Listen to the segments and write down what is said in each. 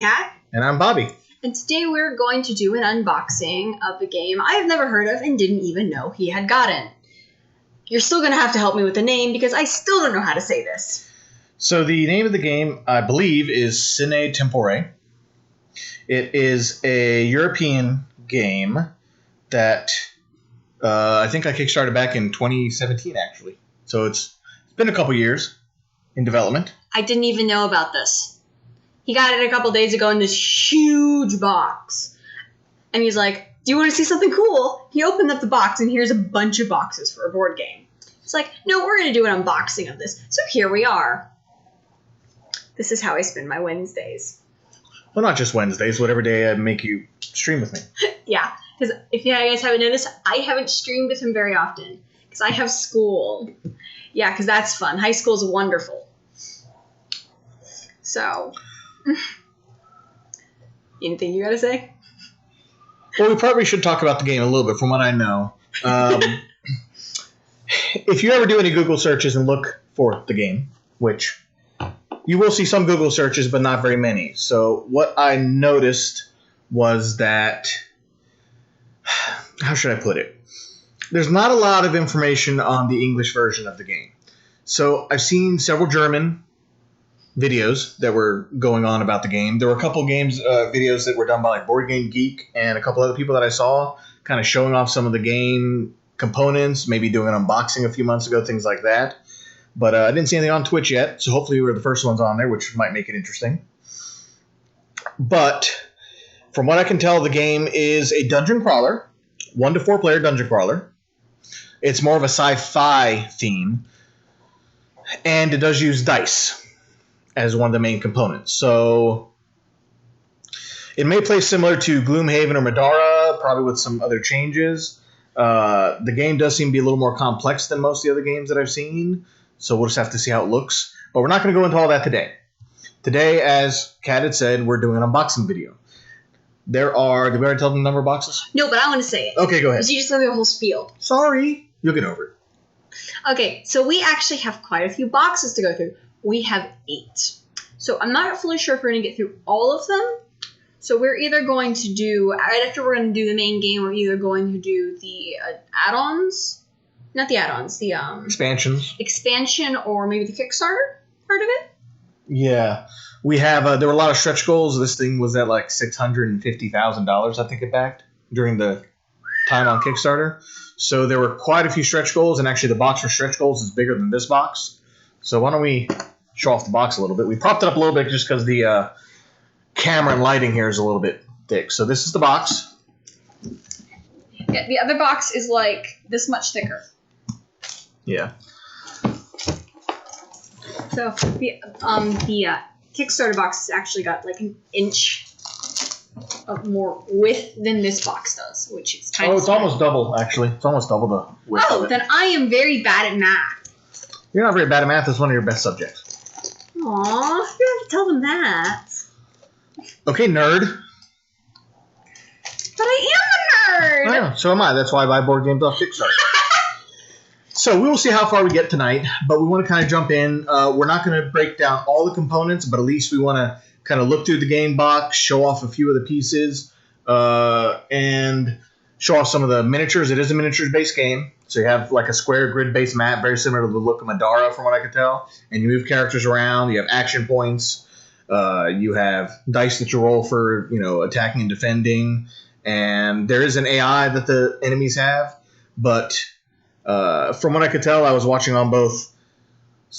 Kat. And I'm Bobby. And today we're going to do an unboxing of a game I have never heard of and didn't even know he had gotten. You're still going to have to help me with the name because I still don't know how to say this. So the name of the game, I believe, is Sine Tempore. It is a European game that I think I kickstarted back in 2017, actually. So it's been a couple years in development. I didn't even know about this. He got it a couple days ago in this huge box. And he's like, do you want to see something cool? He opened up the box and here's a bunch of boxes for a board game. It's like, no, we're going to do an unboxing of this. So here we are. This is how I spend my Wednesdays. Well, not just Wednesdays, whatever day I make you stream with me. Yeah, because if you guys haven't noticed, I haven't streamed with him very often. Because I have school. Yeah, because that's fun. High school is wonderful. So, anything you got to say? Well, we probably should talk about the game a little bit from what I know. If you ever do any Google searches and look for the game, which you will see some Google searches, but not very many. So what I noticed was that, how should I put it? There's not a lot of information on the English version of the game. So I've seen several German videos that were going on about the game. There were a couple videos that were done by like Boardgame Geek and a couple other people that I saw kind of showing off some of the game components, maybe doing an unboxing a few months ago, things like that. But I didn't see anything on Twitch yet, so hopefully we're the first ones on there, which might make it interesting. But from what I can tell, the game is a dungeon crawler, 1 to 4 player dungeon crawler. It's more of a sci-fi theme, and it does use dice as one of the main components. So it may play similar to Gloomhaven or Madara, probably with some other changes. The game does seem to be a little more complex than most of the other games that I've seen, so we'll just have to see how it looks. But we're not going to go into all that today. Today, as Kat had said, we're doing an unboxing video. Did we already tell them the number of boxes? No, but I want to say it. Okay, go ahead. Because you just let me the whole spiel. Sorry. You'll get over it. Okay, so we actually have quite a few boxes to go through. We have 8. So I'm not fully sure if we're going to get through all of them. So we're either going to do, right after we're going to do the main game, we're either going to do the add-ons. Not the add-ons, the expansions. Expansion, or maybe the Kickstarter part of it. Yeah. We have, there were a lot of stretch goals. This thing was at like $650,000, I think it backed, during the time on Kickstarter. So there were quite a few stretch goals, and actually the box for stretch goals is bigger than this box. So why don't we show off the box a little bit. We propped it up a little bit just because the camera and lighting here is a little bit thick. So this is the box. Yeah, the other box is like this much thicker. Yeah. So the Kickstarter box has actually got like an inch of more width than this box does, which is kind of... Oh, it's almost double, actually. It's almost double the width of it. Then I am very bad at math. You're not very bad at math. It's one of your best subjects. Aw, you don't have to tell them that. Okay, nerd. But I am a nerd! I know, so am I. That's why I buy board games off Kickstarter. So we will see how far we get tonight, but we want to kind of jump in. We're not going to break down all the components, but at least we want to kind of look through the game box, show off a few of the pieces, and show off some of the miniatures. It is a miniatures-based game, so you have like a square grid-based map, very similar to the look of Madara from what I could tell, and you move characters around. You have action points. You have dice that you roll for, attacking and defending, and there is an AI that the enemies have, but from what I could tell, I was watching on both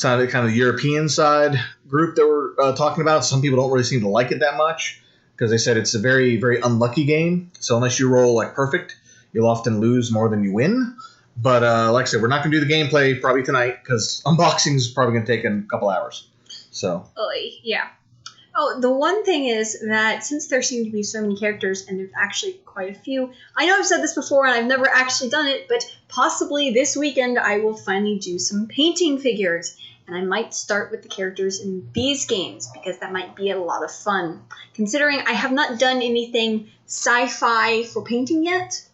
kind of the European side group that were talking about. Some people don't really seem to like it that much because they said it's a very, very unlucky game. So unless you roll like perfect, you'll often lose more than you win. But like I said, we're not going to do the gameplay probably tonight because unboxing is probably going to take a couple hours. So. Yeah. Oh, the one thing is that since there seem to be so many characters, and there's actually quite a few, I know I've said this before and I've never actually done it, but possibly this weekend I will finally do some painting figures. And I might start with the characters in these games, because that might be a lot of fun. Considering I have not done anything sci-fi for painting yet.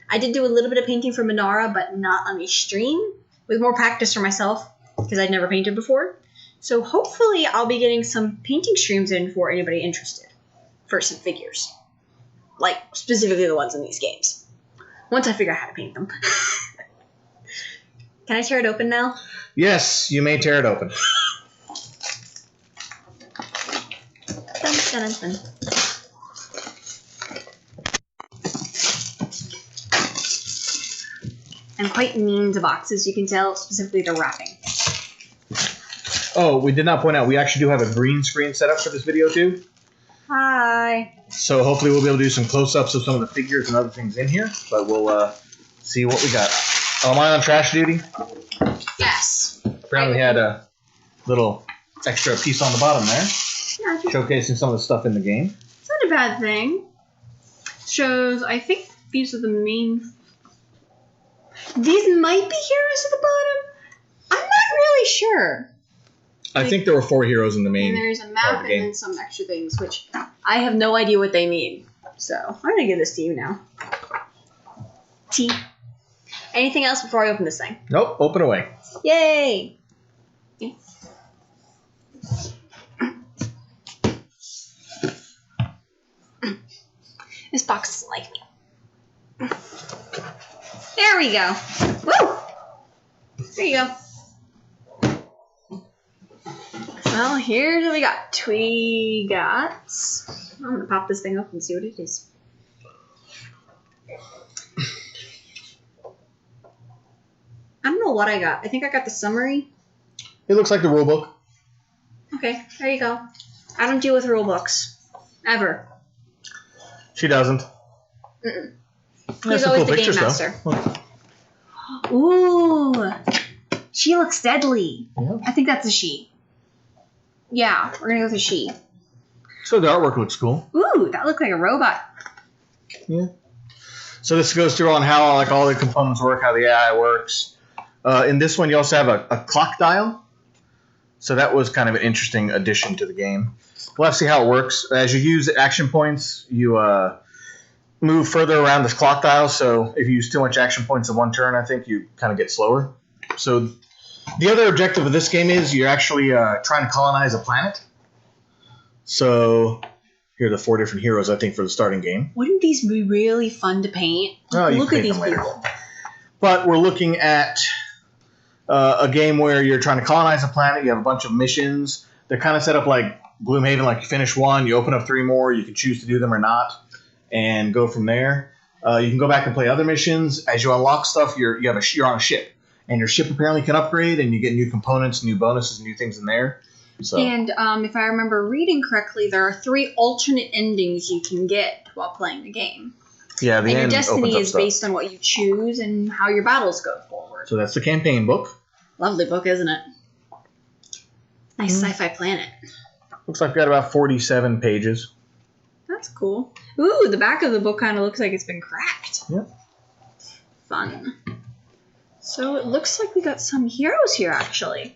I did do a little bit of painting for Madara, but not on a stream, with more practice for myself, because I'd never painted before. So hopefully I'll be getting some painting streams in for anybody interested. for some figures. Like, specifically the ones in these games. Once I figure out how to paint them. Can I tear it open now? Yes, you may tear it open. Dun, dun, dun, dun. I'm quite mean to boxes, you can tell, specifically the wrapping. Oh, we did not point out, we actually do have a green screen set up for this video too. Hi. So hopefully we'll be able to do some close-ups of some of the figures and other things in here, but we'll see what we got. Oh, am I on trash duty? Yes. Apparently we had a little extra piece on the bottom there, Yeah, showcasing some of the stuff in the game. it's not a bad thing. Shows, I think these are the main... These might be heroes at the bottom. I'm not really sure. I think there were 4 heroes in the main. And there's a part map of the and game. then some extra things, which I have no idea what they mean. So I'm going to give this to you now. T. Anything else before I open this thing? Nope, open away. Yay! This box is like me. There we go. Woo! There you go. Well, here's what we got. I'm gonna pop this thing up and see what it is. I don't know what I got. I think I got the summary. It looks like the rulebook. Okay, there you go. I don't deal with rule books. Ever. She doesn't. Mm-mm. That's He's some always cool the game pictures, master. though. Ooh. She looks deadly. Yeah. I think that's a she. Yeah, we're gonna go with a she. So the artwork looks cool. Ooh, that looked like a robot. Yeah. So this goes through on how like all the components work, how the AI works. In this one, you also have a clock dial. So that was kind of an interesting addition to the game. We'll have to see how it works. As you use action points, you move further around this clock dial. So if you use too much action points in one turn, I think you kind of get slower. So the other objective of this game is you're actually trying to colonize a planet. So here are the 4 different heroes, I think, for the starting game. Wouldn't these be really fun to paint? Oh, you Look can at paint these them later. people. But we're looking at a game where you're trying to colonize a planet. You have a bunch of missions. They're kind of set up like Gloomhaven, like you finish one, you open up 3 more, you can choose to do them or not, and go from there. You can go back and play other missions. As you unlock stuff, you're on a ship. And your ship apparently can upgrade, and you get new components, new bonuses, new things in there. So. And if I remember reading correctly, there are 3 alternate endings you can get while playing the game. Yeah, the and your end destiny opens up is stuff. based on what you choose and how your battles go forward. So that's the campaign book. Lovely book, isn't it? Nice sci-fi planet. Looks like we got about 47 pages. That's cool. Ooh, the back of the book kind of looks like it's been cracked. Yep. Fun. So it looks like we got some heroes here, actually.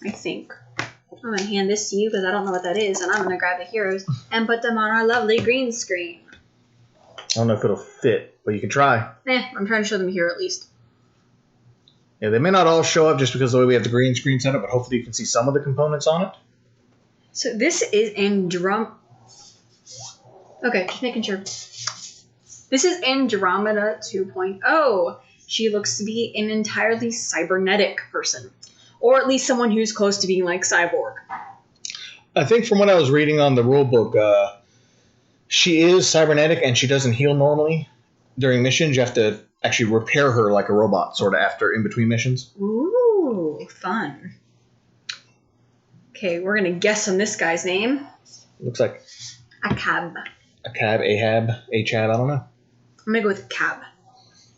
I think. I'm going to hand this to you because I don't know what that is, and I'm going to grab the heroes and put them on our lovely green screen. I don't know if it'll fit, but you can try. I'm trying to show them here at least. Yeah, they may not all show up just because of the way we have the green screen set up, but hopefully you can see some of the components on it. So this is Okay, just making sure. This is Andromeda 2.0. She looks to be an entirely cybernetic person. Or at least someone who's close to being like Cyborg. I think from what I was reading on the rulebook, she is cybernetic and she doesn't heal normally during missions. You have to actually repair her like a robot, sort of after in between missions. Ooh, fun. Okay, we're going to guess on this guy's name. Looks like Achab. Ahab, I don't know. I'm going to go with Cab.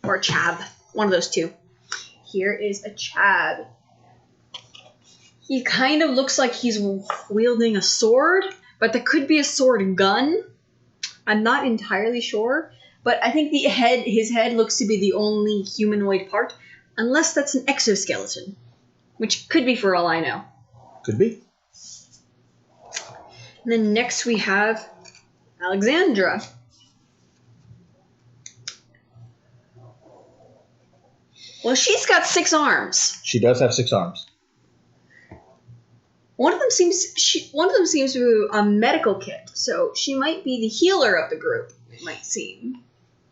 Or Chab. One of those two. Here is a Chab. He kind of looks like he's wielding a sword, but there could be a sword gun. I'm not entirely sure, but I think his head looks to be the only humanoid part, unless that's an exoskeleton, which could be for all I know. Could be. And then next we have Alexandra. Well, she's got 6 arms. She does have 6 arms. One of them seems to be a medical kit, so she might be the healer of the group. It might seem.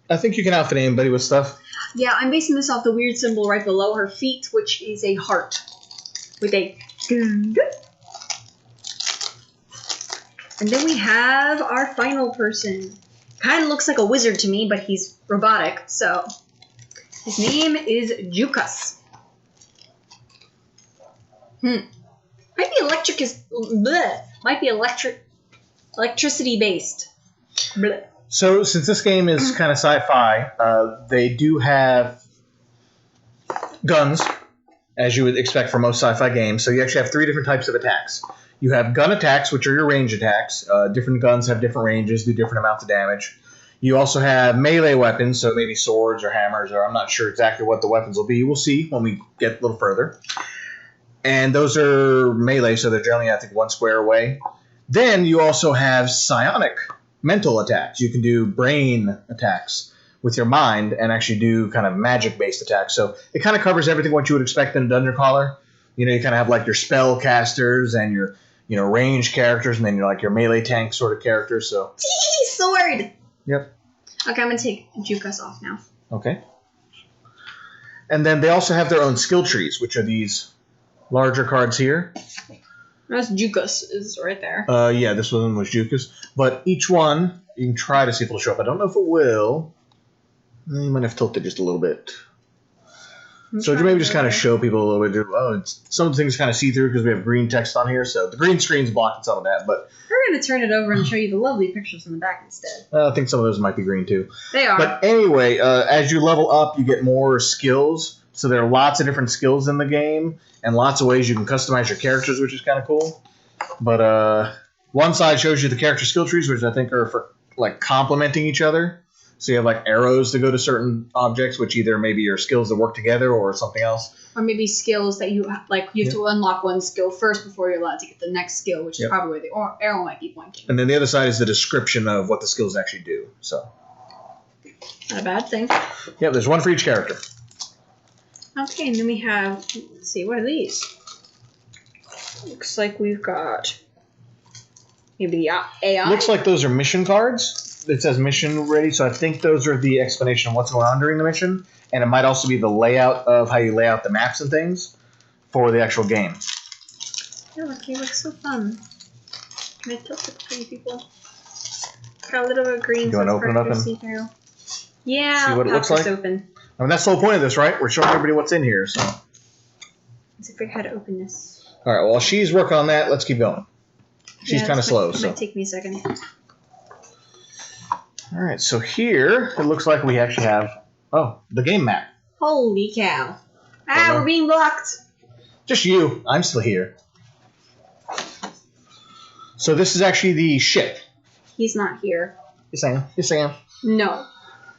I think you can outfit anybody with stuff. Yeah, I'm basing this off the weird symbol right below her feet, which is a heart with a. And then we have our final person. Kind of looks like a wizard to me, but he's robotic, so his name is Jukas. Might be electricity based. Bleh. So, since this game is kind of sci-fi, they do have guns, as you would expect for most sci-fi games. So you actually have 3 different types of attacks. You have gun attacks, which are your range attacks. Different guns have different ranges, do different amounts of damage. You also have melee weapons, so maybe swords or hammers, or I'm not sure exactly what the weapons will be. We'll see when we get a little further. And those are melee, so they're generally, I think, 1 square away. Then you also have psionic mental attacks. You can do brain attacks with your mind and actually do kind of magic-based attacks. So it kind of covers everything what you would expect in a dungeon crawler. You know, you kind of have like your spell casters and your, range characters, and then you're like your melee tank sort of characters. So sword. Yep. Okay, I'm gonna take Jukas off now. Okay. And then they also have their own skill trees, which are these larger cards here. That's Jukas is right there. Yeah, this one was Jukas. But each one, you can try to see if it'll show up. I don't know if it will. You might have tilted just a little bit. So maybe just kind of show people a little bit. Some of the things kind of see through because we have green text on here. So the green screen's blocking some of that. But we're going to turn it over and show you the lovely pictures in the back instead. I think some of those might be green too. They are. But anyway, as you level up, you get more skills. So there are lots of different skills in the game and lots of ways you can customize your characters, which is kind of cool. But one side shows you the character skill trees, which I think are for like complementing each other. So you have like arrows to go to certain objects, which either maybe are skills that work together or something else. Or maybe skills that you have to unlock one skill first before you're allowed to get the next skill, which is probably where the arrow might be pointing. And then the other side is the description of what the skills actually do. So not a bad thing. Yeah, there's one for each character. Okay, and then we have, let's see, what are these? Looks like we've got maybe the AI. Looks like those are mission cards. It says mission ready, so I think those are the explanation of what's going on during the mission. And it might also be the layout of how you lay out the maps and things for the actual game. Yeah, look, they look so fun. Can I tilt it for you people? Got a little bit of green, you want to open it up and see through. Yeah, see what it looks like? Open. I mean, that's the whole point of this, right? We're showing everybody what's in here. So let's figure out how to open this. All right, well, while she's working on that, let's keep going. She's kind of slow. It might take me a second. All right, so here it looks like we actually have, the game map. Holy cow. We're being blocked. Just you. I'm still here. So this is actually the ship. He's not here. Yes, I am. No.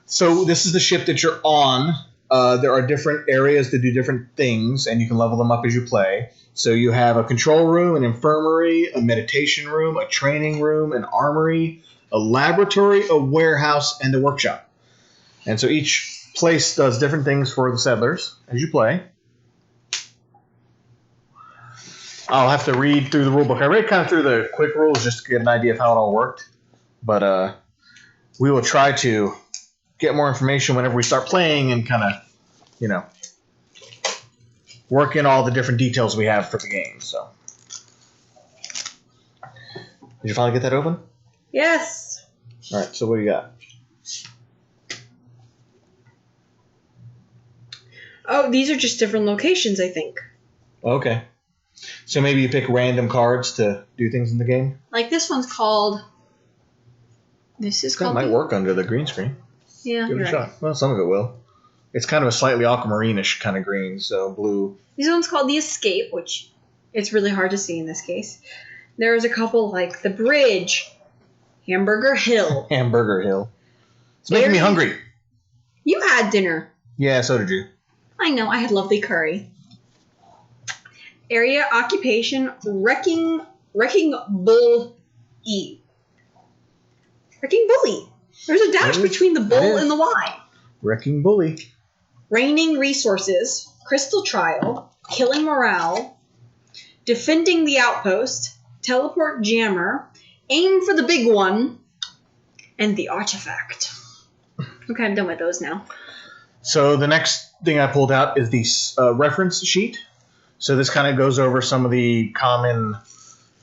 So this is the ship that you're on. There are different areas that do different things, and you can level them up as you play. So you have a control room, an infirmary, a meditation room, a training room, an armory, a laboratory, a warehouse, and a workshop. And so each place does different things for the settlers as you play. I'll have to read through the rulebook. I read kind of through the quick rules just to get an idea of how it all worked. But we will try to get more information whenever we start playing and kind of, work in all the different details we have for the game. So, did you finally get that open? Yes. All right, so what do you got? Oh, these are just different locations, I think. Okay. So maybe you pick random cards to do things in the game? Like this one's called... That might work under the green screen. Yeah, Give it a shot. Right. Well, some of it will. It's kind of a slightly aquamarine-ish kind of green, so blue. This one's called The Escape, which it's really hard to see in this case. There's a couple like The Bridge, Hamburger Hill. Hamburger Hill. It's making me hungry. You had dinner. Yeah, so did you. I know, I had lovely curry. Area occupation, Wrecking Bull E. Wrecking Bully. There's a dash between the bull and the Y. Wrecking Bully. Raining Resources, Crystal Trial, Killing Morale, defending the outpost, teleport jammer, aim for the big one, and the artifact. Okay, I'm done with those now. So the next thing I pulled out is the reference sheet. So this kind of goes over some of the common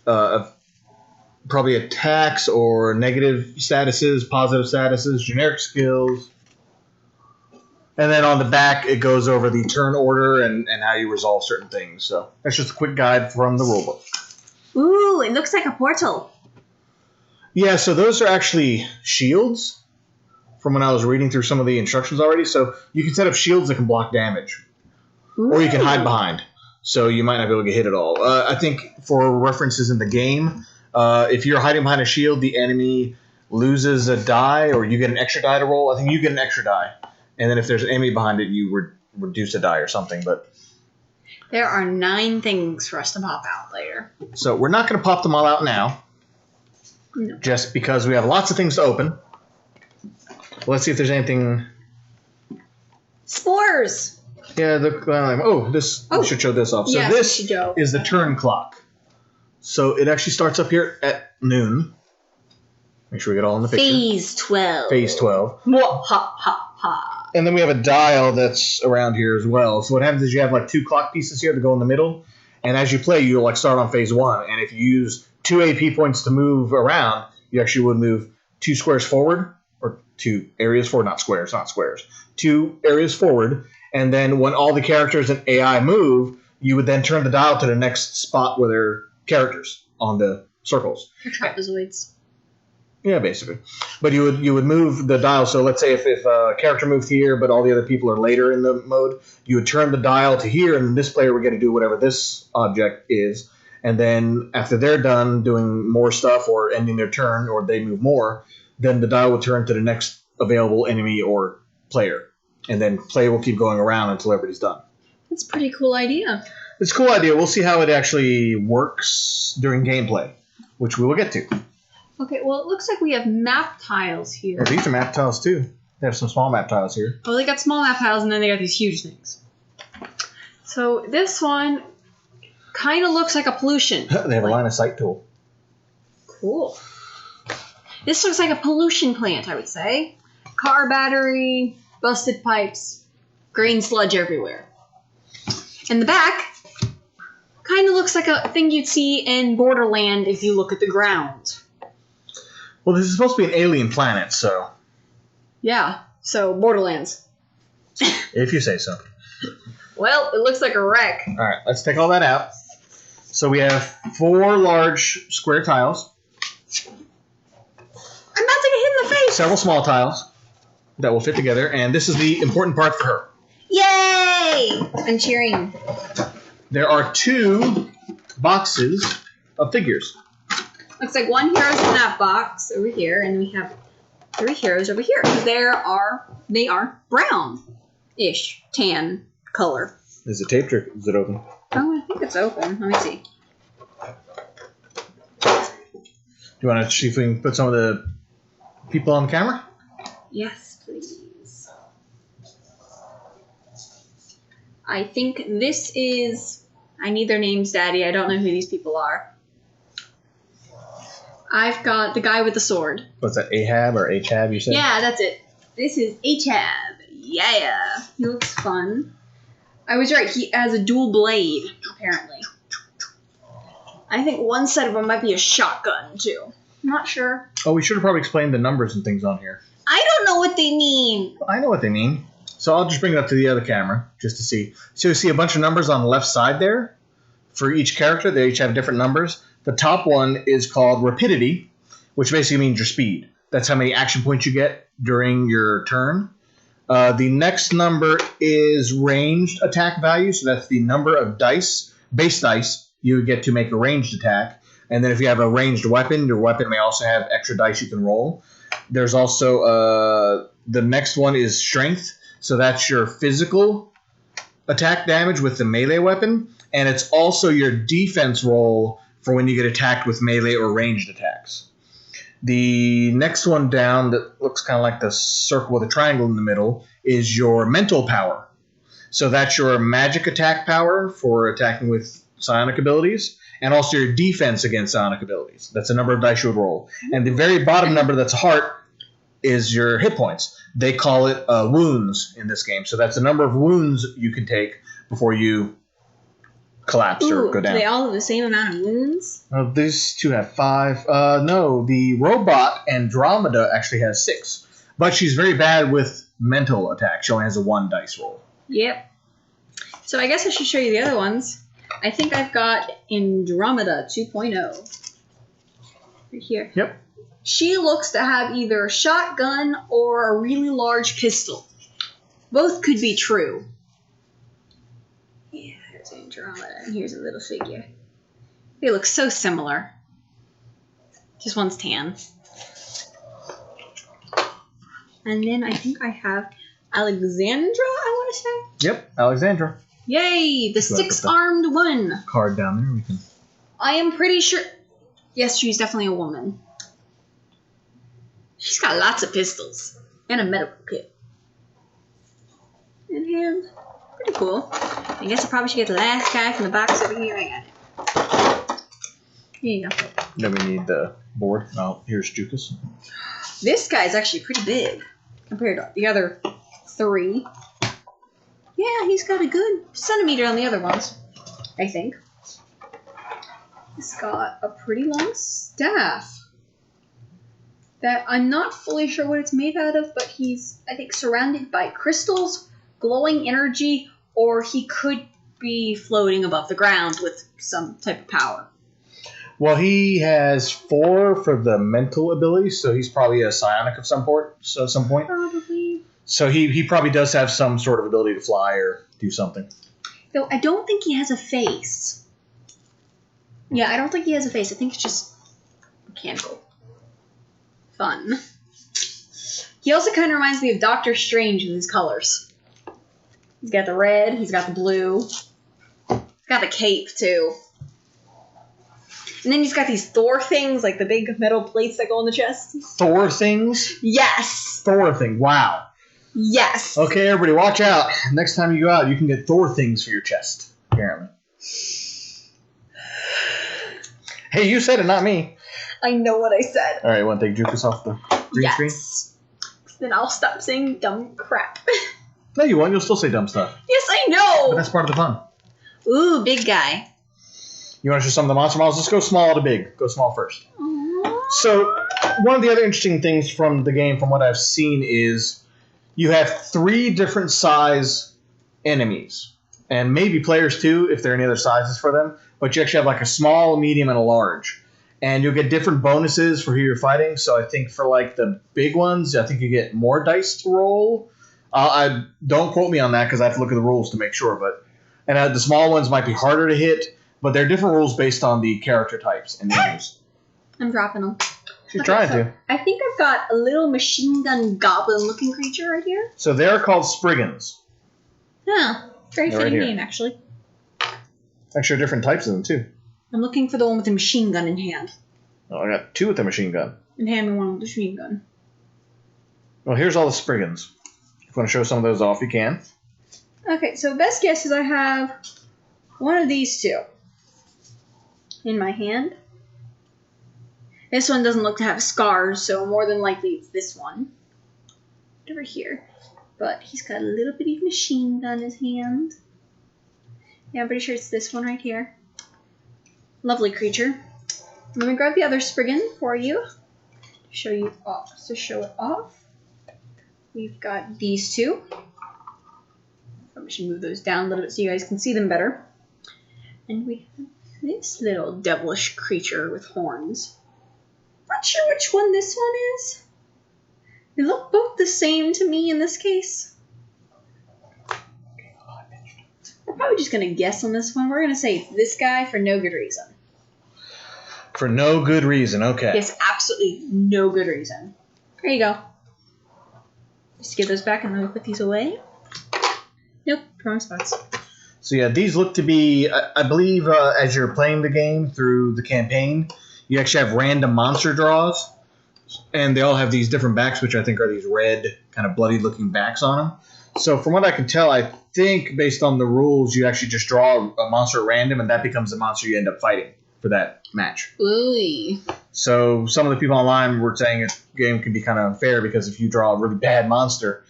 probably attacks or negative statuses, positive statuses, generic skills. And then on the back, it goes over the turn order and how you resolve certain things. So that's just a quick guide from the rulebook. Ooh, it looks like a portal. Yeah, so those are actually shields from when I was reading through some of the instructions already. So you can set up shields that can block damage. Ooh. Or you can hide behind. So you might not be able to get hit at all. I think for references in the game, if you're hiding behind a shield, the enemy loses a die or you get an extra die to roll. I think you get an extra die. And then if there's an enemy behind it, you reduce a die or something. But there are 9 things for us to pop out later. So we're not going to pop them all out now. No. Just because we have lots of things to open. Let's see if there's anything. Spores! Yeah, we should show this off. So yes, this is the turn clock. So it actually starts up here at noon. Make sure we get all in the picture. Phase 12. Phase 12. Ha, ha, ha. And then we have a dial that's around here as well. So what happens is you have like 2 clock pieces here to go in the middle. And as you play, you'll like start on phase 1. And if you use 2 AP points to move around, you actually would move 2 squares forward. Or 2 areas forward, not squares. 2 areas forward. And then when all the characters and AI move, you would then turn the dial to the next spot where there are characters on the circles. Trapezoids. Yeah, basically. But you would move the dial. So let's say if a character moved here, but all the other people are later in the mode, you would turn the dial to here, and this player would get to do whatever this object is. And then after they're done doing more stuff or ending their turn, or they move more, then the dial will turn to the next available enemy or player. And then play will keep going around until everybody's done. That's a pretty cool idea. It's a cool idea. We'll see how it actually works during gameplay, which we will get to. Okay, well, it looks like we have map tiles here. Yeah, these are map tiles, too. They have some small map tiles here. Oh, they got small map tiles, and then they got these huge things. So this one kind of looks like a pollution. They have a line of sight tool. Cool. This looks like a pollution plant, I would say. Car battery, busted pipes, green sludge everywhere. And the back kind of looks like a thing you'd see in Borderland if you look at the ground. Well, this is supposed to be an alien planet, so... Yeah, so Borderlands. If you say so. Well, it looks like a wreck. All right, let's take all that out. So we have 4 large square tiles. I'm about to get hit in the face. Several small tiles that will fit together, and this is the important part for her. Yay! I'm cheering. There are 2 boxes of figures. Looks like 1 hero's in that box over here, and we have 3 heroes over here. They are brown-ish, tan color. Is it taped or is it open? Oh, I think it's open. Let me see. Do you want to see if we can put some of the people on the camera? Yes, please. I think this is... I need their names, Daddy. I don't know who these people are. I've got the guy with the sword. What's that, Ahab or Achab you said? Yeah, that's it. This is Achab. Yeah. He looks fun. I was right. He has a dual blade, apparently. I think one set of them might be a shotgun, too. I'm not sure. Oh, we should have probably explained the numbers and things on here. I don't know what they mean. I know what they mean. So I'll just bring it up to the other camera just to see. So you see a bunch of numbers on the left side there for each character. They each have different numbers. The top one is called rapidity, which basically means your speed. That's how many action points you get during your turn. The next number is ranged attack value. So that's the number of dice, base dice, you get to make a ranged attack. And then if you have a ranged weapon, your weapon may also have extra dice you can roll. There's also the next one is strength. So that's your physical attack damage with the melee weapon. And it's also your defense roll for when you get attacked with melee or ranged attacks. The next one down that looks kind of like the circle with a triangle in the middle is your mental power. So that's your magic attack power for attacking with psionic abilities, and also your defense against psionic abilities. That's the number of dice you would roll. And the very bottom number that's a heart is your hit points. They call it wounds in this game. So that's the number of wounds you can take before you collapse or go down. Do they all have the same amount of wounds? These two have 5. No, the robot Andromeda actually has 6. But she's very bad with mental attack. She only has a 1 dice roll. Yep. So I guess I should show you the other ones. I think I've got Andromeda 2.0. Right here. Yep. She looks to have either a shotgun or a really large pistol. Both could be true. Yeah, there's Andromeda, and here's a little figure. They look so similar. Just one's tan. And then I think I have Alexandra, I want to say. Yep, Alexandra. Yay, the 6-armed one. Card down there. We can. I am pretty sure. Yes, she's definitely a woman. She's got lots of pistols and a medical kit in hand. Pretty cool. I guess I probably should get the last guy from the box over here. I got it. Here you go. Then we need the board. Oh, here's Jukas. This guy's actually pretty big compared to the other 3. Yeah, he's got a good centimeter on the other ones, I think. He's got a pretty long staff that I'm not fully sure what it's made out of, but he's, I think, surrounded by crystals, glowing energy, or he could be floating above the ground with some type of power. Well, he has 4 for the mental abilities, so he's probably a psionic of some point. Probably. So he probably does have some sort of ability to fly or do something. Though I don't think he has a face. Yeah, I don't think he has a face. I think it's just mechanical. Fun. He also kind of reminds me of Doctor Strange with his colors. He's got the red, he's got the blue. He's got the cape, too. And then he's got these Thor things, like the big metal plates that go on the chest. Thor things? Yes! Thor thing, wow. Yes! Okay, everybody, watch out. Next time you go out, you can get Thor things for your chest, apparently. Hey, you said it, not me. I know what I said. All right, want to take Jukas off the green screen? Then I'll stop saying dumb crap. No, you won't. You'll still say dumb stuff. Yes, I know! But that's part of the fun. Ooh, big guy. You want to show some of the monster models? Let's go small to big. Go small first. Aww. So, one of the other interesting things from the game, from what I've seen, is you have 3 different size enemies. And maybe players too, if there are any other sizes for them. But you actually have like a small, a medium, and a large. And you'll get different bonuses for who you're fighting. So I think for like the big ones, I think you get more dice to roll. I don't quote me on that because I have to look at the rules to make sure. And the small ones might be harder to hit. But there are different rules based on the character types and names. I'm dropping them. She's trying to. I think I've got a little machine gun goblin-looking creature right here. So they're called Spriggans. Yeah, very They're fitting right name, actually. Actually, different types of them, too. I'm looking for the one with the machine gun in hand. Oh, I got 2 with the machine gun. And hand me one with the machine gun. Well, here's all the Spriggans. If you want to show some of those off, you can. Okay, so best guess is I have one of these 2 in my hand. This one doesn't look to have scars, so more than likely it's this one. Over here. But he's got a little bitty machine gun in his hand. Yeah, I'm pretty sure it's this one right here. Lovely creature. Let me grab the other Spriggan for you. Show you off. To show it off, we've got these 2. Probably should move those down a little bit so you guys can see them better. And we have this little devilish creature with horns. Not sure which one this one is. They look both the same to me in this case. We're probably just going to guess on this one. We're going to say it's this guy for no good reason. For no good reason, okay. Yes, absolutely no good reason. There you go. Just give those back and then we put these away. Nope, wrong spots. So yeah, these look to be, I believe, as you're playing the game through the campaign, you actually have random monster draws. And they all have these different backs, which I think are these red, kind of bloody-looking backs on them. So from what I can tell, I think based on the rules, you actually just draw a monster at random, and that becomes the monster you end up fighting for that match. Ooh. So some of the people online were saying this game can be kind of unfair because if you draw a really bad monster,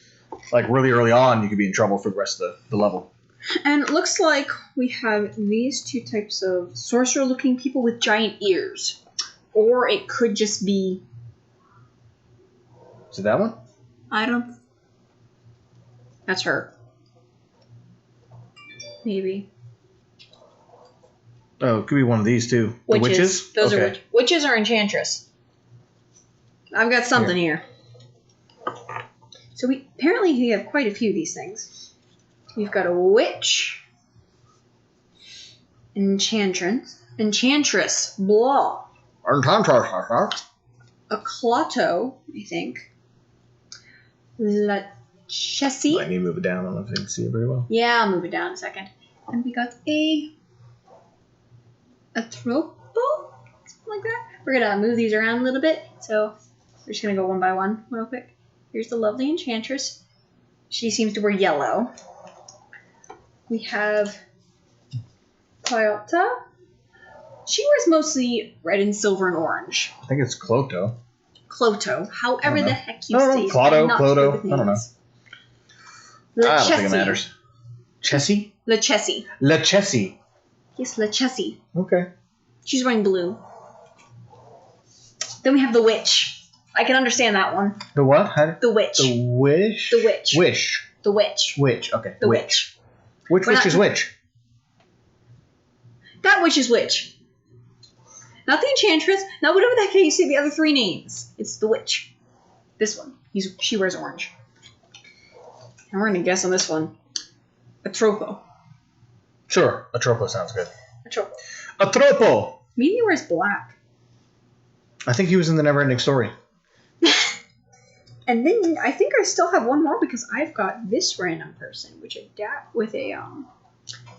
like really early on, you could be in trouble for the rest of the level. And it looks like we have these two types of sorcerer-looking people with giant ears. Or it could just be... Is it that one? I don't... That's her. Maybe. Oh, it could be one of these too. The witches? Those are witches or enchantress. I've got something here. So we have quite a few of these things. We've got a witch, enchantress, blah. A Clotto, I think. La Chessie. I need to move it down. I don't know if you can see it very well. Yeah, I'll move it down in a second. And we got a Tropo? Something like that. We're going to move these around a little bit. So we're just going to go one by one real quick. Here's the lovely enchantress. She seems to wear yellow. We have Clota. She wears mostly red and silver and orange. I think it's Cloto. Cloto. However the heck you say it. Clotto, Cloto. I don't know. I don't think it matters. Chessie? La Chessie. La Chessie. Yes, La Chessie. Okay. She's wearing blue. Then we have the witch. I can understand that one. The what? The witch. The wish? The witch. Wish. The witch. Witch. Okay. The witch. Which witch is which? That witch is which. Not the enchantress. Not whatever the heck you say the other three names. It's the witch. This one. She wears orange. And we're going to guess on this one. A tropo. Sure. A tropo sounds good. A tropo. A tropo! Maybe he wears black. I think he was in the Neverending Story. And then I think I still have one more because I've got this random person, which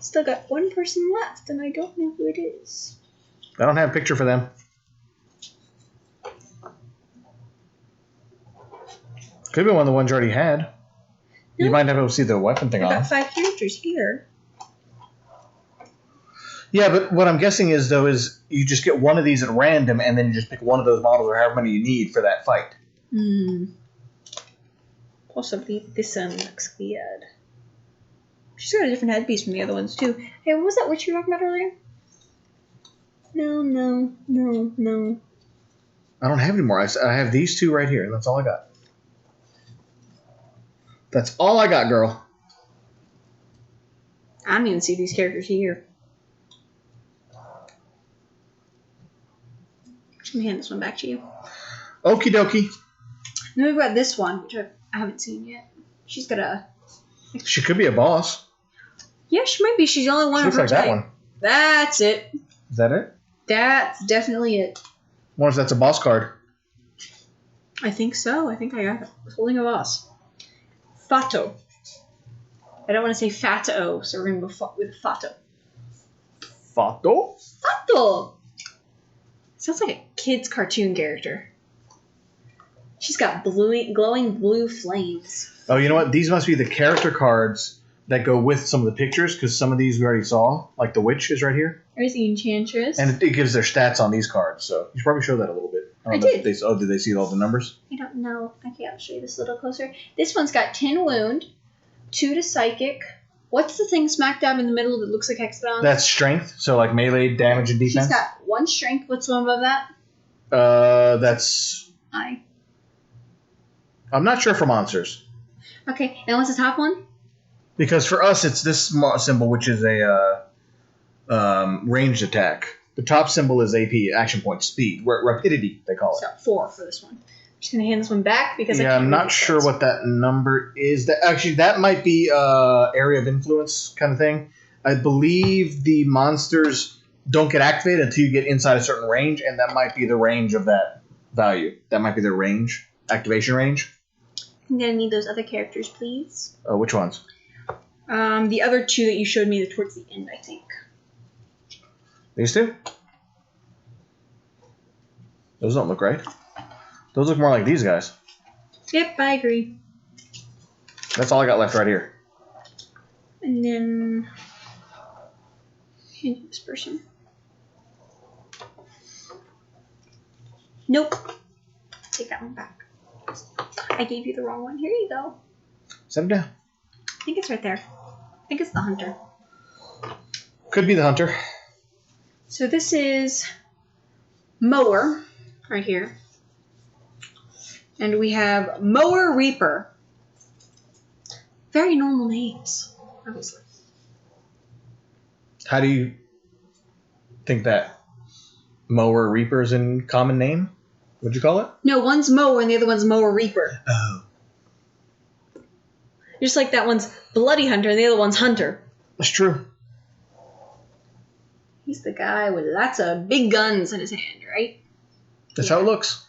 still got one person left, and I don't know who it is. I don't have a picture for them. Could be one of the ones you already had. No. You might not be able to see the weapon thing on. I've got 5 characters here. Yeah, but what I'm guessing is you just get one of these at random, and then you just pick one of those models or however many you need for that fight. Possibly this one looks weird. She's got a different headpiece from the other ones, too. Hey, what was that witch you were talking about earlier? No. I don't have any more. I have these two right here. That's all I got. That's all I got, girl. I don't even see these characters here. I'm just going to hand this one back to you. Okie dokie. Then we've got this one, which I haven't seen yet. She's got a... She could be a boss. Yeah, she might be. She's the only one of her looks like type. That one. That's it. Is that it? That's definitely it. I wonder if that's a boss card. I think so. I think I got it. I was holding a boss. Fato. I don't want to say Fato, so we're going to go with Fato. Fato? Fato! Sounds like a kid's cartoon character. She's got glowing blue flames. Oh, you know what? These must be the character cards that go with some of the pictures, because some of these we already saw. Like the witch is right here. There's the enchantress. And it gives their stats on these cards, so you should probably show that a little bit. I did. Did they see all the numbers? I don't know. Okay, I'll show you this a little closer. This one's got 10 wound, 2 to psychic. What's the thing smack dab in the middle that looks like hexagons? That's strength, so like melee, damage, and defense. She's got 1 strength. What's the one above that? That's... I'm not sure for monsters. Okay, and what's the top one? Because for us, it's this small symbol, which is a ranged attack. The top symbol is AP, action point, speed, rapidity, they call it. So 4 for this one. I'm just going to hand this one back because I'm not sure what that number is. That might be area of influence kind of thing. I believe the monsters don't get activated until you get inside a certain range, and that might be the range of that value. That might be their range, activation range. I'm going to need those other characters, please. Which ones? The other 2 that you showed me towards the end, I think. These 2? Those don't look right. Those look more like these guys. Yep, I agree. That's all I got left right here. And then hand this person. Nope. Take that one back. I gave you the wrong one. Here you go. Set it down. I think it's right there. I think it's the hunter. Could be the hunter. So this is Mower right here. And we have Mower Reaper. Very normal names, obviously. How do you think that? Mower Reaper's in common name? What'd you call it? No, one's Mower and the other one's Mower Reaper. Oh. Just like that one's Bloody Hunter and the other one's Hunter. That's true. He's the guy with lots of big guns in his hand, right? That's how it looks.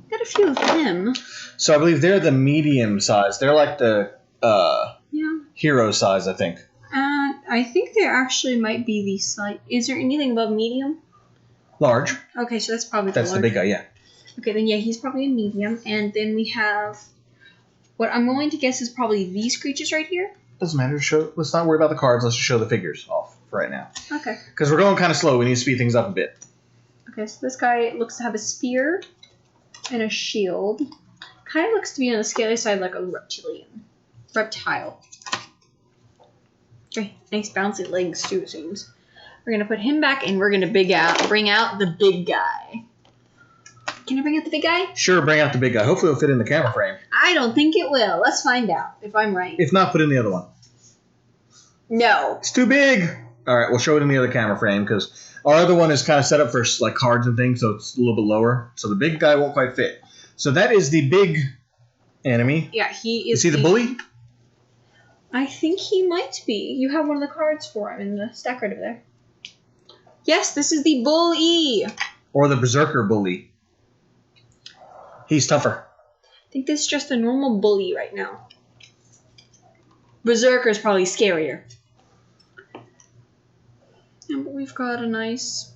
Got a few of him. So I believe they're the medium size. They're like the hero size, I think. I think there actually might be the size. Is there anything above medium? Large. Okay, so that's probably That's the big guy, yeah. Okay, then yeah, he's probably a medium. And then we have what I'm going to guess is probably these creatures right here. Doesn't matter. Let's not worry about the cards. Let's just show the figures off for right now. Okay. Because we're going kind of slow. We need to speed things up a bit. Okay, so this guy looks to have a spear and a shield. Kind of looks to be on the scaly side like a reptile. Okay, nice bouncy legs too, it seems. We're going to put him back and we're going to bring out the big guy. Can I bring out the big guy? Sure, bring out the big guy. Hopefully it'll fit in the camera frame. I don't think it will. Let's find out if I'm right. If not, put in the other one. No. It's too big. All right, we'll show it in the other camera frame because our other one is kind of set up for like cards and things, so it's a little bit lower. So the big guy won't quite fit. So that is the big enemy. Yeah, he is. Is he the bully? I think he might be. You have one of the cards for him in the stack right over there. Yes, this is the bully. Or the berserker bully. He's tougher. I think this is just a normal bully right now. Berserker is probably scarier. Yeah, but we've got a nice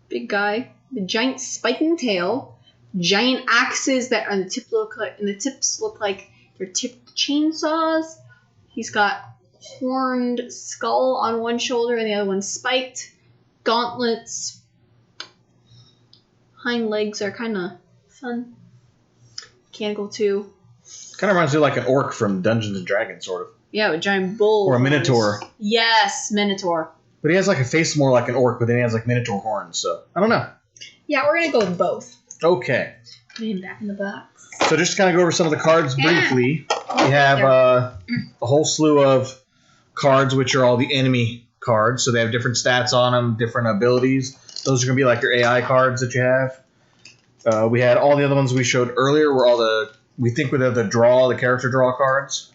big guy. The giant spiking tail. Giant axes that on the tip tips look like they're tipped chainsaws. He's got horned skull on one shoulder and the other one's spiked. Gauntlets. Hind legs are kind of fun. Mechanical too. Kind of reminds me of like an orc from Dungeons and Dragons, sort of. Yeah, a giant bull. Or a minotaur. Yes, minotaur. But he has like a face more like an orc, but then he has like minotaur horns, so I don't know. Yeah, we're going to go with both. Okay. Put him back in the box. So just to kind of go over some of the cards briefly, we have a whole slew of cards, which are all the enemy cards. So they have different stats on them, different abilities. Those are going to be like your AI cards that you have. We had all the other ones we showed earlier were all the character draw cards.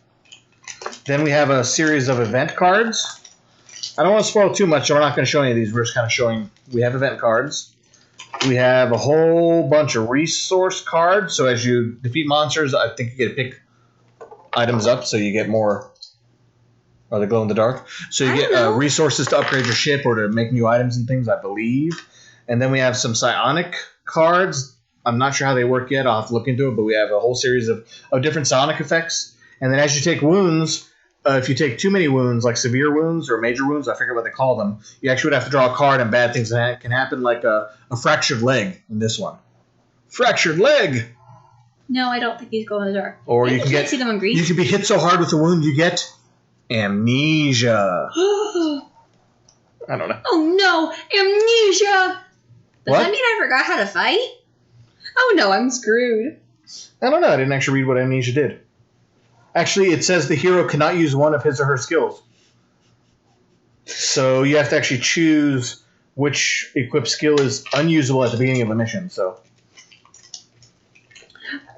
Then we have a series of event cards. I don't want to spoil too much, so we're not going to show any of these. We're just kind of showing we have event cards. We have a whole bunch of resource cards. So as you defeat monsters, I think you get to pick items up so you get more. Or they glow in the dark. So you get resources to upgrade your ship or to make new items and things, I believe. And then we have some psionic cards. I'm not sure how they work yet. I'll have to look into it. But we have a whole series of different psionic effects. And then as you take wounds, if you take too many wounds, like severe wounds or major wounds, I forget what they call them, you actually would have to draw a card and bad things can happen, like a fractured leg in this one. Fractured leg! No, I don't think he's going in the dark. Or you can see them on green. You can be hit so hard with the wound you get amnesia. I don't know. Oh no, amnesia! Does that mean I forgot how to fight? Oh no, I'm screwed. I don't know. I didn't actually read what amnesia did. Actually, it says the hero cannot use one of his or her skills. So you have to actually choose which equipped skill is unusable at the beginning of a mission. So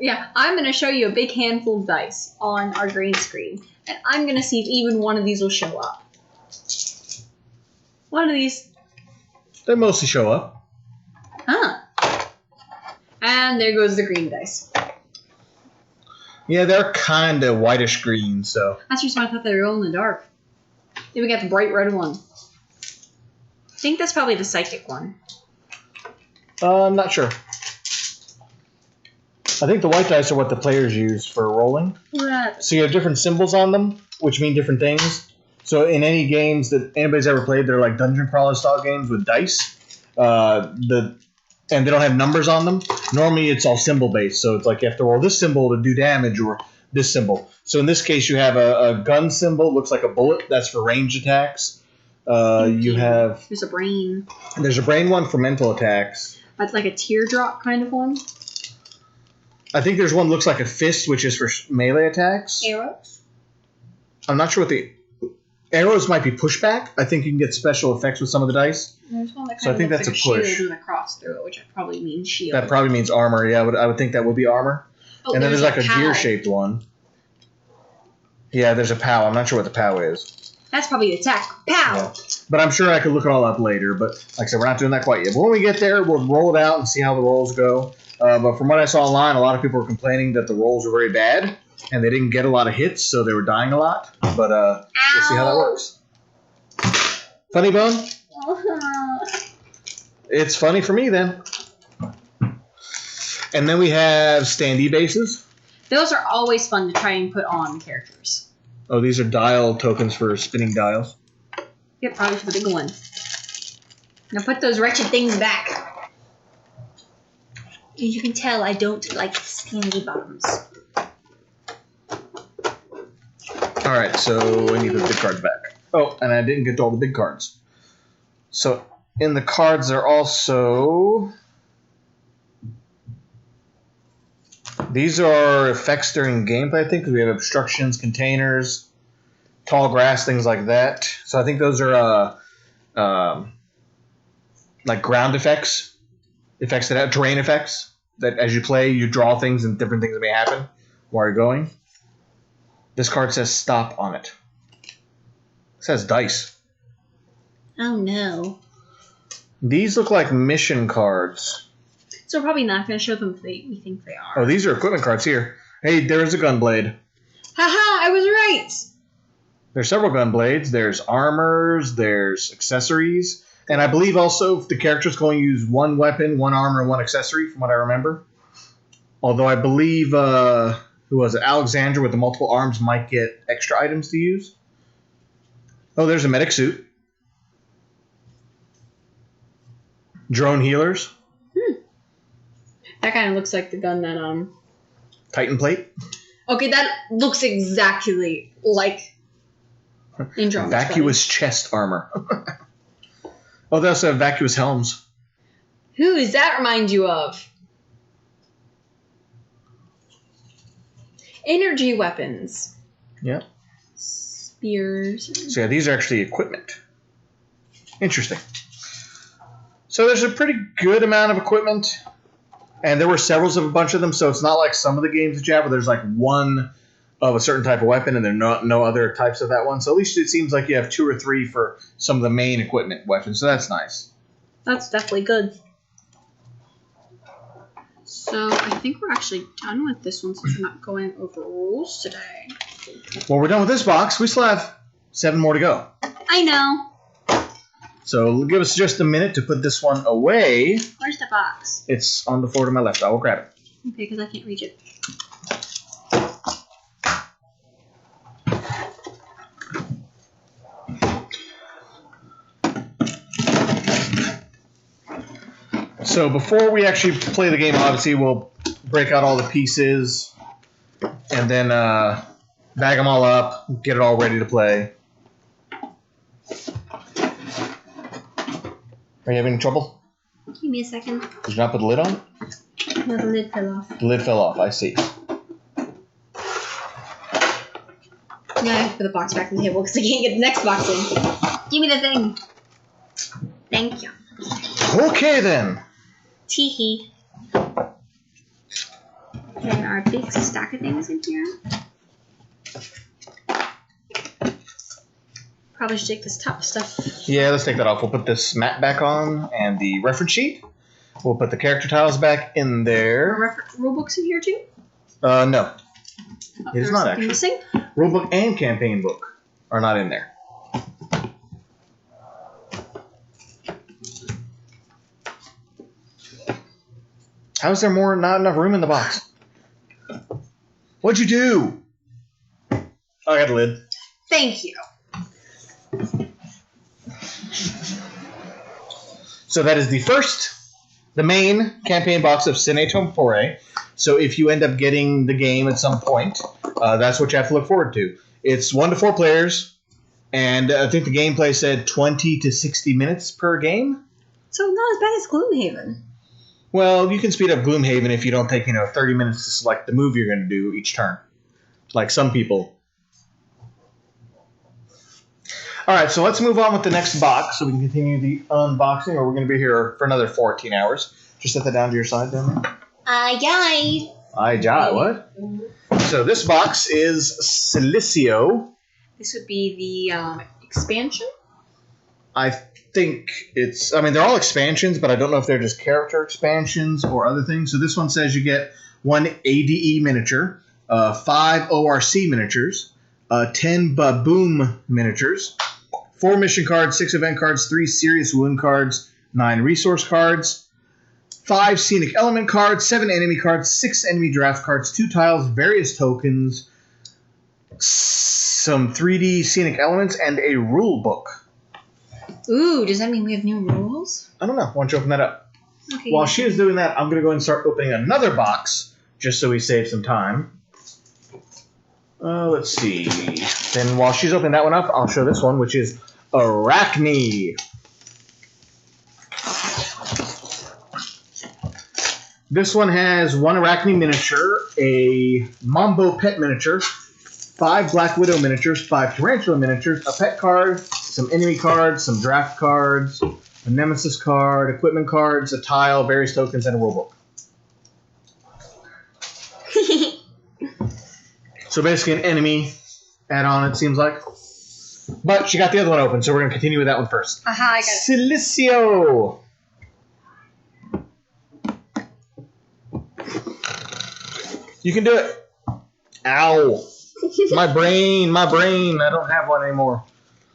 yeah, I'm going to show you a big handful of dice on our green screen. And I'm going to see if even one of these will show up. One of these. They mostly show up. Huh. And there goes the green dice. Yeah, they're kind of whitish green, so. That's just why I thought they were all in the dark. Then we got the bright red one. I think that's probably the psychic one. I'm not sure. I think the white dice are what the players use for rolling. What? So you have different symbols on them, which mean different things. So in any games that anybody's ever played, they're like dungeon crawler style games with dice. And they don't have numbers on them. Normally it's all symbol based. So it's like you have to roll this symbol to do damage or this symbol. So in this case you have a gun symbol, looks like a bullet. That's for ranged attacks. You have... There's a brain. There's a brain one for mental attacks. That's like a teardrop kind of one. I think there's one that looks like a fist, which is for melee attacks. Arrows? I'm not sure what the... Arrows might be pushback. I think you can get special effects with some of the dice. There's one that So I think looks that's like a push. shield with a cross through it, which probably means shield. That probably means armor. Yeah, I would think that would be armor. Oh, And then there's like a POW. gear-shaped one. Yeah, there's a POW. I'm not sure what the POW is. That's probably attack. Pow! Yeah. But I'm sure I could look it all up later. But like I said, we're not doing that quite yet. But when we get there, we'll roll it out and see how the rolls go. But from what I saw online, a lot of people were complaining that the rolls were very bad. And they didn't get a lot of hits, so they were dying a lot. But we'll see how that works. Funny Bone? It's funny for me then. And then we have standee bases. Those are always fun to try and put on characters. Oh, these are dial tokens for spinning dials. Yep, probably for the big one. Now put those wretched things back. As you can tell, I don't like standee bombs. Alright, so I need the big cards back. Oh, and I didn't get to all the big cards. So in the cards, there are also... These are effects during gameplay, I think, because we have obstructions, containers, tall grass, things like that. So I think those are like ground effects, effects that have terrain effects, that as you play, you draw things and different things that may happen while you're going. This card says stop on it. It says dice. Oh no. These look like mission cards. So we're probably not going to show them if we think they are. Oh, these are equipment cards here. Hey, there's a gun blade. Haha, I was right! There's several gun blades. There's armors. There's accessories. And I believe also the character's going to use one weapon, one armor, and one accessory, from what I remember. Although I believe, who was it? Alexandra with the multiple arms might get extra items to use. Oh, there's a medic suit. Drone healers. That kind of looks like the gun that, Titan plate. Okay, that looks exactly like Andromeda. Vacuous chest armor. Oh, they also have vacuous helms. Who does that remind you of? Energy weapons. Yeah. Spears. So yeah, these are actually equipment. Interesting. So there's a pretty good amount of equipment. And there were several of a bunch of them, so it's not like some of the games that you have where there's like one of a certain type of weapon and there are no other types of that one. So at least it seems like you have 2 or 3 for some of the main equipment weapons. So that's nice. That's definitely good. So I think we're actually done with this one since we're not going over rules today. Well, we're done with this box. We still have 7 more to go. I know. So give us just a minute to put this one away. Where's the box? It's on the floor to my left. I will grab it. Okay, because I can't reach it. So before we actually play the game, obviously we'll break out all the pieces and then bag them all up, get it all ready to play. Are you having trouble? Give me a second. Did you not put the lid on? No, the lid fell off. The lid fell off, I see. Now I have to put the box back on the table because I can't get the next box in. Give me the thing. Thank you. Okay then. Teehee. And our big stack of things in here. Probably should take this top stuff. Yeah, let's take that off. We'll put this mat back on and the reference sheet. We'll put the character tiles back in there. Rulebooks in here too? No. It is not actually. Missing? Rulebook and campaign book are not in there. How is there not enough room in the box? What'd you do? Oh, I got the lid. Thank you. So that is the main campaign box of Sine Tempore. So if you end up getting the game at some point, that's what you have to look forward to. It's 1 to 4 players, and I think the gameplay said 20 to 60 minutes per game. So not as bad as Gloomhaven. Well, you can speed up Gloomhaven if you don't take 30 minutes to select the move you're going to do each turn, like some people. All right, so let's move on with the next box so we can continue the unboxing, or we're going to be here for another 14 hours. Just set that down to your side down there. Aye. Aye, what? So this box is Silicio. This would be the expansion? I think it's... I mean, they're all expansions, but I don't know if they're just character expansions or other things. So this one says you get 1 ADE miniature, 5 ORC miniatures, 10 Baboom miniatures, 4 mission cards, 6 event cards, 3 serious wound cards, 9 resource cards, 5 scenic element cards, 7 enemy cards, 6 enemy draft cards, 2 tiles, various tokens, some 3D scenic elements, and a rule book. Ooh, does that mean we have new rules? I don't know. Why don't you open that up? Okay. While she is doing that, I'm going to go and start opening another box, just so we save some time. Let's see. Then while she's opening that one up, I'll show this one, which is Arachne. This one has 1 Arachne miniature, a Mambo pet miniature, 5 Black Widow miniatures, 5 Tarantula miniatures, a pet card, some enemy cards, some draft cards, a Nemesis card, equipment cards, a tile, various tokens, and a rulebook. So basically an enemy add-on, it seems like. But she got the other one open, so we're going to continue with that one first. Aha, I got it. Silicio! You can do it. Ow. My brain. I don't have one anymore.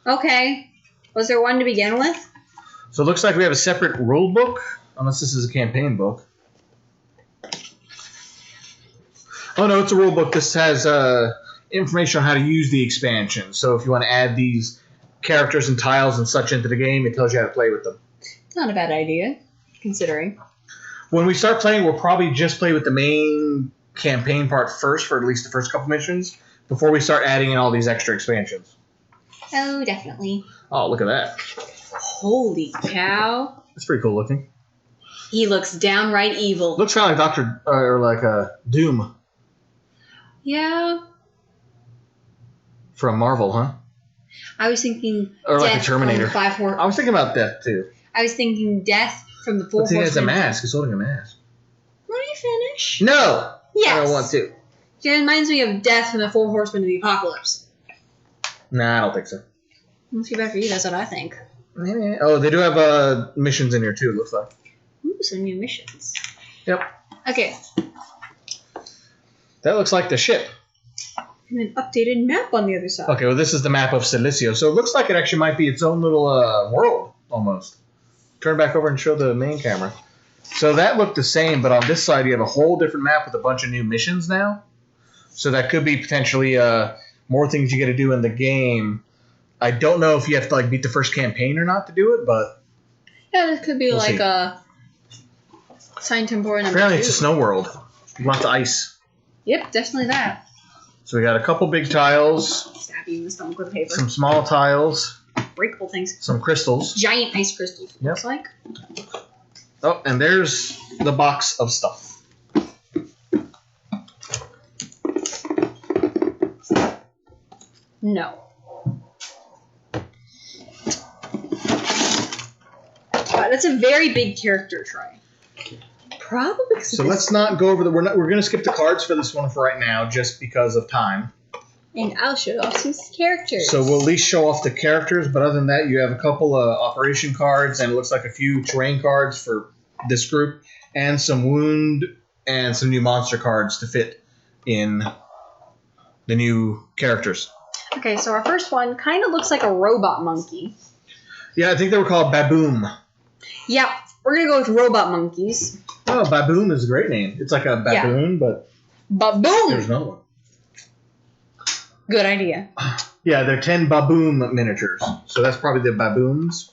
Okay. Was there one to begin with? So it looks like we have a separate rule book, unless this is a campaign book. Oh no, it's a rule book. This has information on how to use the expansion. So if you want to add these characters and tiles and such into the game, it tells you how to play with them. Not a bad idea, considering. When we start playing, we'll probably just play with the main campaign part first for at least the first couple missions before we start adding in all these extra expansions. Oh, definitely. Oh, look at that. Holy cow. That's pretty cool looking. He looks downright evil. Looks kind of like Doom. Yeah. From Marvel, huh? I was thinking or like Death a Terminator. From the 5 Horsemen. I was thinking about Death too. I was thinking Death from the 4 Horsemen. He has a Horsemen. mask. He's holding a mask. Let me finish. No! Yes. I don't want to. It reminds me of Death from the 4 Horsemen of the Apocalypse. Nah, I don't think so. Must be bad for you, that's what I think. Oh, they do have missions in here too, it looks like. Ooh, some new missions. Yep. Okay. That looks like the ship. And an updated map on the other side. Okay, well, this is the map of Silicio. So it looks like it actually might be its own little world, almost. Turn back over and show the main camera. So that looked the same, but on this side you have a whole different map with a bunch of new missions now. So that could be potentially more things you got to do in the game. I don't know if you have to beat the first campaign or not to do it, but... Yeah, this could be we'll like see. a Sine Tempore number Apparently 2. it's a snow world. Lots of ice. Yep, definitely that. So we got a couple big tiles, Stab you in the stomach with a paper. some small tiles, Breakable things. some crystals. Giant ice crystals, it Yep. looks like. Oh, and there's the box of stuff. No. Wow, that's a very big character tray. Probably. So let's not go over the... We're going to skip the cards for this one for right now, just because of time. And I'll show off some characters. So we'll at least show off the characters, but other than that, you have a couple of operation cards, and it looks like a few terrain cards for this group, and some wound, and some new monster cards to fit in the new characters. Okay, so our first one kind of looks like a robot monkey. Yeah, I think they were called Baboom. Yep, we're going to go with robot monkeys. Oh, Baboom is a great name. It's like a baboon, but Baboom! there's another one. Good idea. Yeah, they're 10 baboon miniatures. So that's probably the baboons.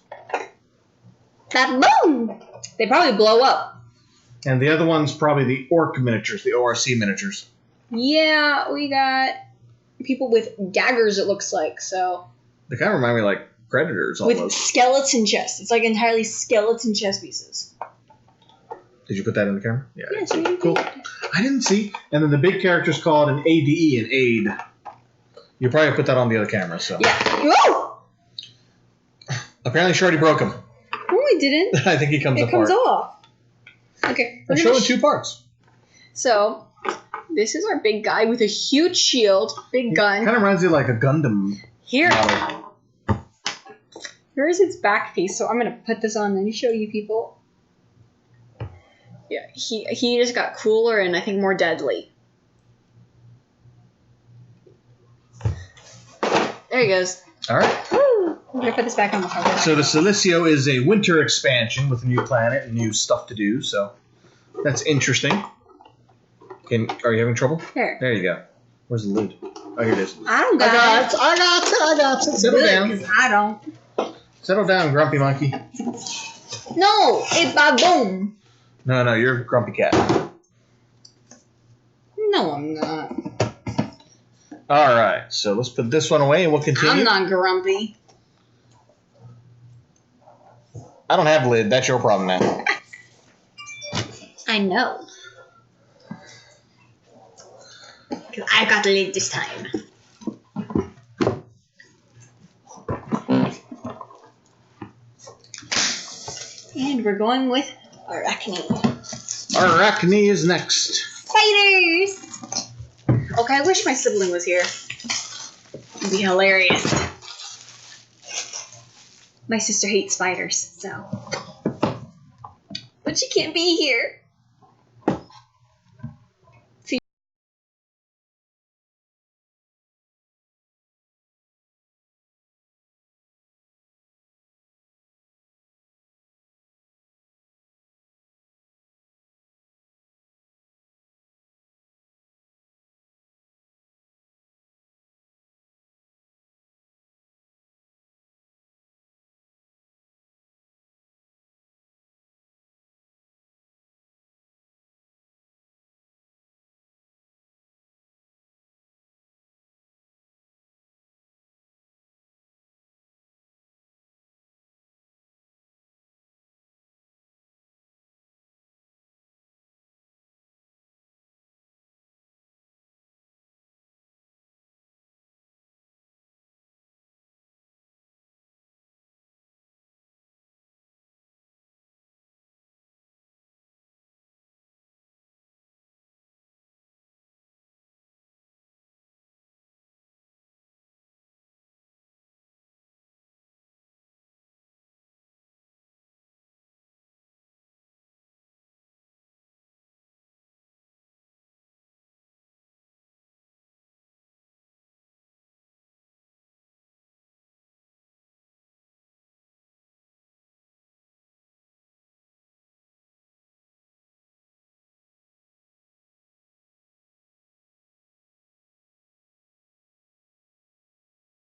Baboon! They probably blow up. And the other one's probably the orc miniatures, the ORC miniatures. Yeah, we got people with daggers, it looks like, so. They kind of remind me of like predators almost. With skeleton chests. It's like entirely skeleton chest pieces. Did you put that in the camera? Yeah. Yes, we did. Cool. I didn't see. And then the big character's called an ADE, an aid. You probably put that on the other camera, so. Yeah. Whoa! Apparently Shorty broke him. No, I didn't. I think he comes It apart. comes off. Okay. We'll show in 2 parts. So, this is our big guy with a huge shield, big gun. Kind of reminds you of like a Gundam Here. model. Here is its back piece, so I'm going to put this on and show you people. Yeah, he just got cooler and I think more deadly. There he goes. All right. Woo! I'm going to put this back on the cover. So the Silicio is a winter expansion with a new planet and new stuff to do, so that's interesting. Are you having trouble? Here. There you go. Where's the lid? Oh, here it is. I don't got it. I got it. Settle down. Because I don't. Settle down, grumpy monkey. No, it's baboon. No, you're a grumpy cat. No, I'm not. All right, so let's put this one away and we'll continue. I'm not grumpy. I don't have a lid. That's your problem now. I know. Because I got the lid this time. And we're going with Arachne. Arachne is next. Spiders! Okay, I wish my sibling was here. It'd be hilarious. My sister hates spiders, so. But she can't be here.